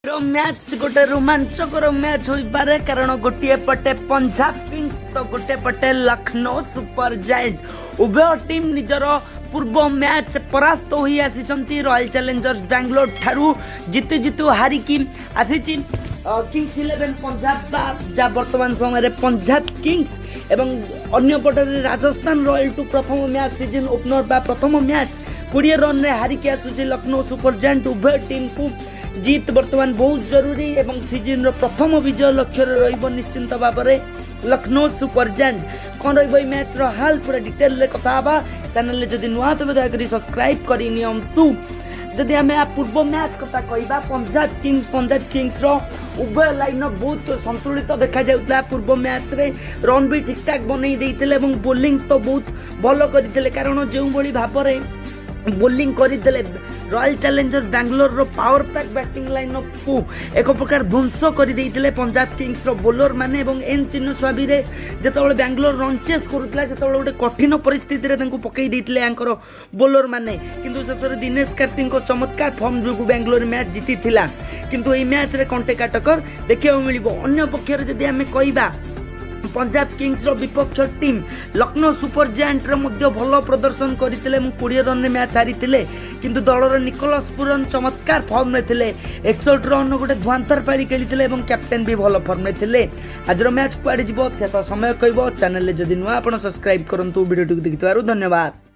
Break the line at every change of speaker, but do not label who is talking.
Match गोटे रोमांचकर match हो पारे कारण गोटे पटे पंजाब किंग्स तो गोटे पटे लखनऊ सुपर जायंट उभय टीम निजर पूर्व मैच परास्त हो आसी रॉयल चैलेंजर्स बेंगलोर ठारू जितु जितु हारिकी आसी किंग्स 11 पंजाब जा वर्तमान समय पंजाब किंग्स एवं अन्य पटरे राजस्थान रॉयल टू प्रथम मैच सीजन ओपनर बा प्रथम मैच 20 रन रे हारिकी आसुची लखनऊ सुपर जायंट उभय टीम को जीत वर्तमान बहुत जरूरी एवं सीजन रो प्रथम विजय लक्ष्य रहिबो निश्चिंत भाव में लखनऊ सुपर जायंट कौन रही मैच रो हाल पूरा डिटेल रे कथा बा चैनल जदि नुआ तबे दयाकरी सब्सक्राइब करी नियम तू जदि आम पूर्व मैच कथा कहवा पंजाब किंग्स रो उभय लाइन बहुत संतुलित देखा जाउतला पूर्व मैच रे रन भी ठीक ठाक बनई देइतिले एवं बोलिंग तो बहुत भलो करितिले कारण जो भली भाव में बोलिंग करते रॉयल चैलेंजर्स बेंगलोर रो पावर पैक बैटिंग लाइन को एक प्रकार ध्वंस कर पंजाब किंग्स रो बोलर माने एवं एन चिन्ह स्वाभी रे जेतबेले बेंगलोर रन चेस करुतला जेतबेले गोटे कठिन परिस्थिति रे तांको पकई देइतिले यांकर बोलर माने किंतु शेष दिनेश कार्तिक को चमत्कार फॉर्म जो बेंगलोर मैच जीती थिला किंतु ए मैच रे कंटेका टक्कर देखियो मिलिबो अन्य पक्ष रे जदि हमें कहबा पंजाब किंग्स रो विपक्ष टीम लखनऊ सुपर जायंट रे मध्य भलो प्रदर्शन करथिले 20 रन रे मैच हारिथिले किंतु दलर निकोलस पुरन चमत्कार फॉर्म रे थिले 61 रन गोटे धुआंतर पारी खेलिथिले एवं कैप्टेन भी भलो फॉर्म रे थिले आज रो मैच कुआडे जिवो से तो समय कहबो चैनल ले जदि नुआ आपण सब्सक्राइब करंतु वीडियो देखिथारु धन्यवाद।